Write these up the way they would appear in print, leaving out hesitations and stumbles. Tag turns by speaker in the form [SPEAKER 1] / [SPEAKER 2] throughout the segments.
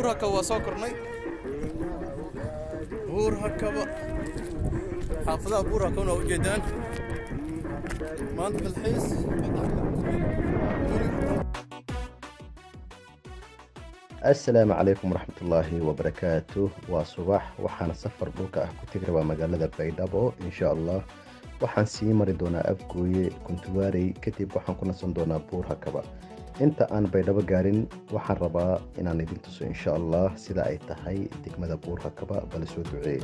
[SPEAKER 1] برهكا وسكرني برهكا حافظها برهكا وجدان منطقة الحيس.
[SPEAKER 2] السلام عليكم ورحمة الله وبركاته. وصباح وحان سفر بوكا كتغربا مقالة بايدابو إن شاء الله. waxaan sii mari doonaa afgooye kuntuwaarey kadib waxaan ku nasan doonaa buur hakaba. inta aan baydhabo gaarin waxaan rabaa inaan idin tuso insha allah sida ay tahay degmada buur hakaba. bal soo duceeye.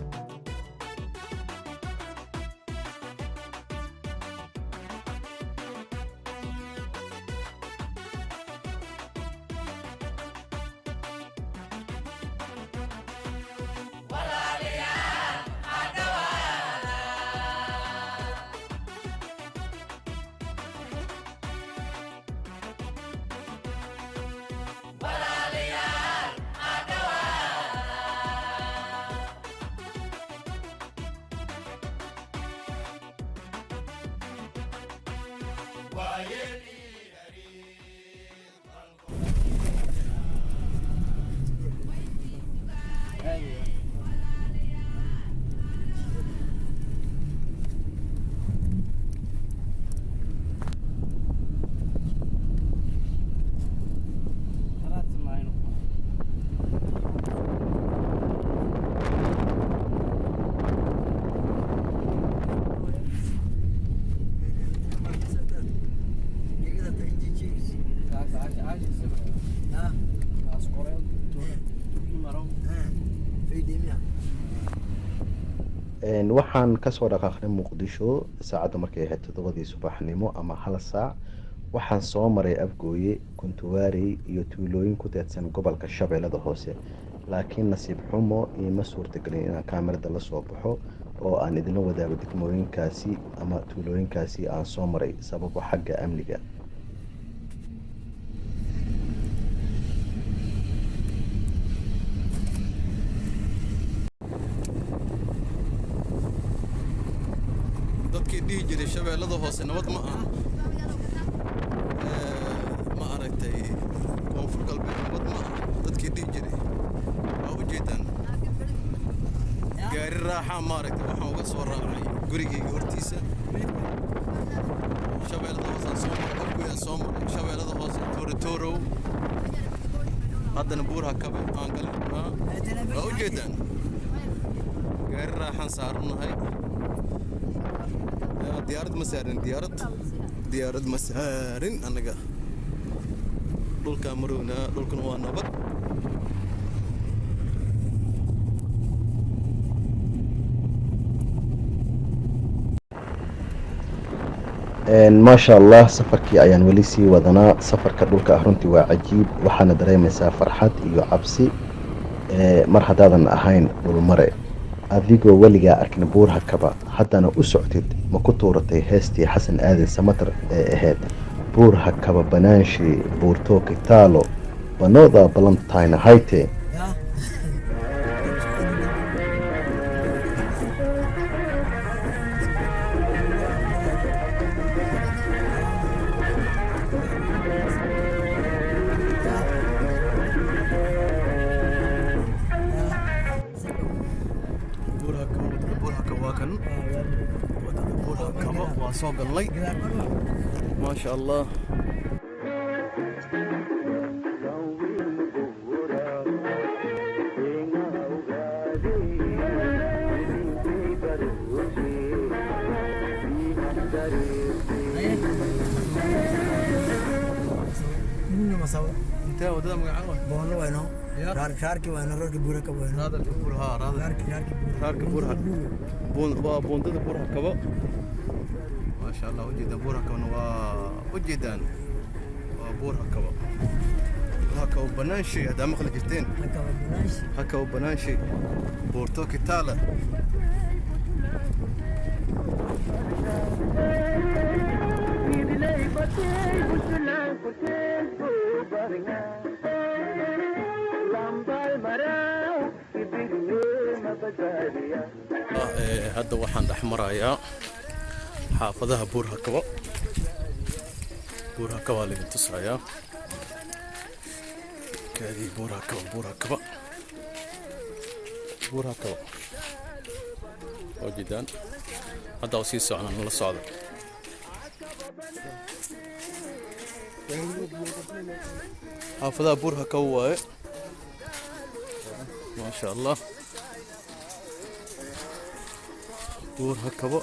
[SPEAKER 2] waxaan kasoo dhaqaaqnay muqdisho saacadda markay ahayd 7 subaxnimo ama 1 saac. waxaan soo maray afgooye kuntuwaarey iyo tuulooyin ku teedsan gobolka shabeellada hoose, laakiin nasiib xumo iima suurtagelin inaan kaamirada la soo baxo oo aan idinla wadaago degmooyinkaasi ama tuulooyinkaasi aan soo maray sababo xagga amniga.
[SPEAKER 1] dadkii dhihi jiray shabeellada hoose nabad ma aha, ma aragtay koonfur galbeed nabad ma aha. dadkii dhihi jiray waa u jeedaan gaari raaxa ma aragtay waxaan uga soo raacay gurigayga hortiisa. shabeellada hoose soo maray afgooyaan soo maray shabeellada hoose toorotorow haddana buur hakaba aan galay. waa u jeedaan gaari raaxaan saaranahay. diyaarad ma saarin diyaarad ma saarin anaga dhulka marowna dhulkuna waa nabad.
[SPEAKER 2] maasha allah safarkii ayaan weli sii wadanaa. safarka dhulka ah runtii waa cajiib, waxaana dareemaysaa farxad iyo cabsi mar haddaadan ahayn dhulmare. adigoo weligaa arkin buur hakaba haddana u soctid ma ku tuuratay heestii xasan aadan samatar ee ahayd buur hakaba banaanshe buurtooki taalo banooda balantayna hayte. soo galnay ما شاء الله. انت ودنا مقعوه بون وينو شاركي وينو رارك بورك وينو هذا البور ها هذا شاركي بورها بون ضد بورها كبا ما شاء الله. وجد بورها كون وجدان بورها كبا هكا وبنانشي هذا مخلج جتين هكا وبنانشي بورتوكي تالا. hadda waxaan dhex marayaa xaafadaha buur hakaba laga tusayaa.
[SPEAKER 1] كذي بوراكبة وجدان هذا وسيس عنا من الصعدة حافظها بوراكبة ما شاء الله بوراكبة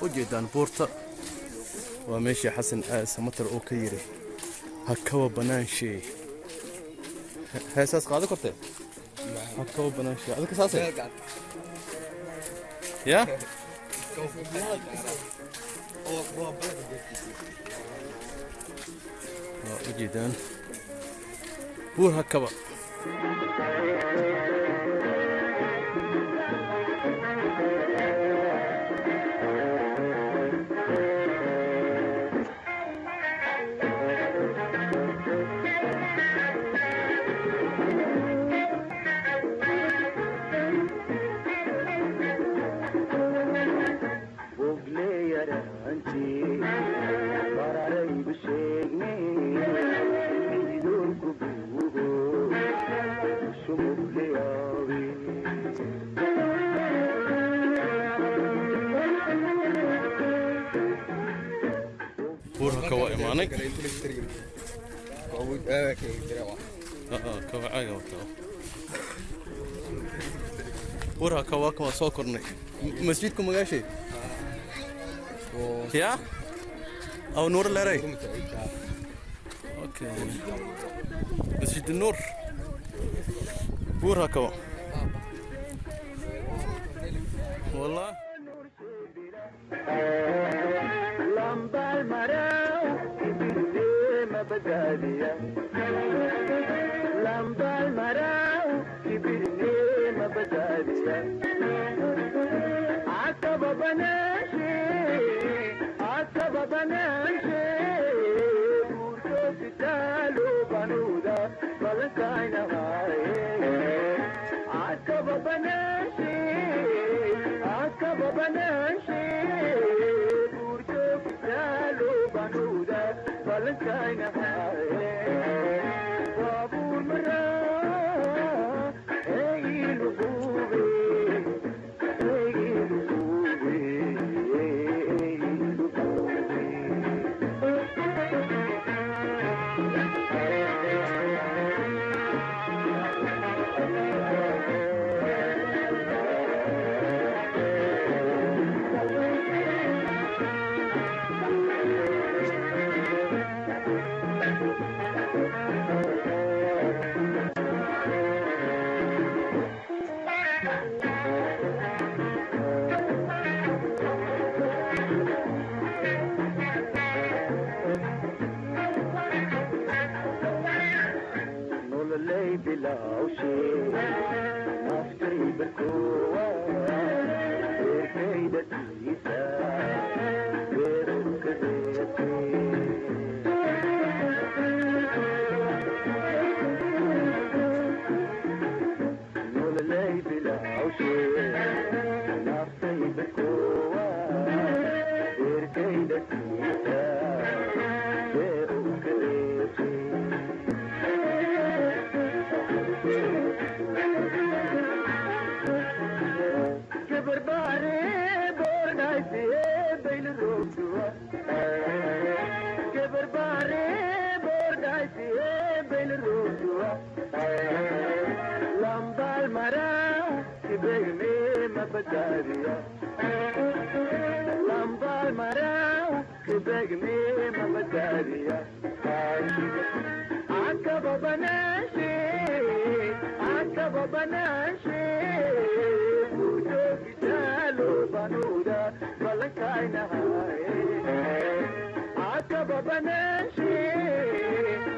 [SPEAKER 1] وجدان بورتا وماشي حسن سمتر أوكيري هكوا بنانشي هاي أساس قاعدة كرتي هكوا بنانشي هذا كساسي يا جدا بور هكوا بورها كوا إيمانك كوا عاجة وتو بورها كوا كوا سوكرني مسجدكم ماشي يا أو نور اللاري أوكي مسجد النور بورها كوا والله لمبا المراو ما بداليا لمبا المراو ما بداليا عتب بناشي بورتو تالو بنودا بلكاينا هاي عتب بناشي بورتو تالو بنودا بلكاينا هاي بابور مرا اي لبوبي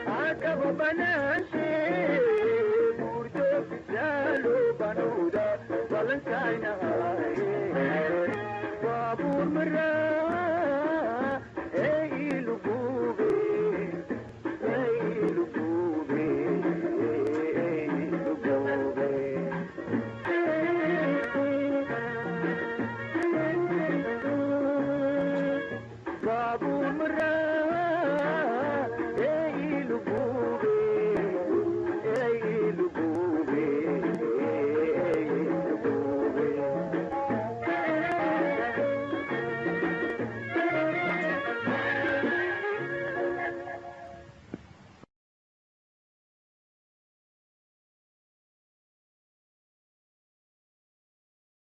[SPEAKER 1] عتب بناشي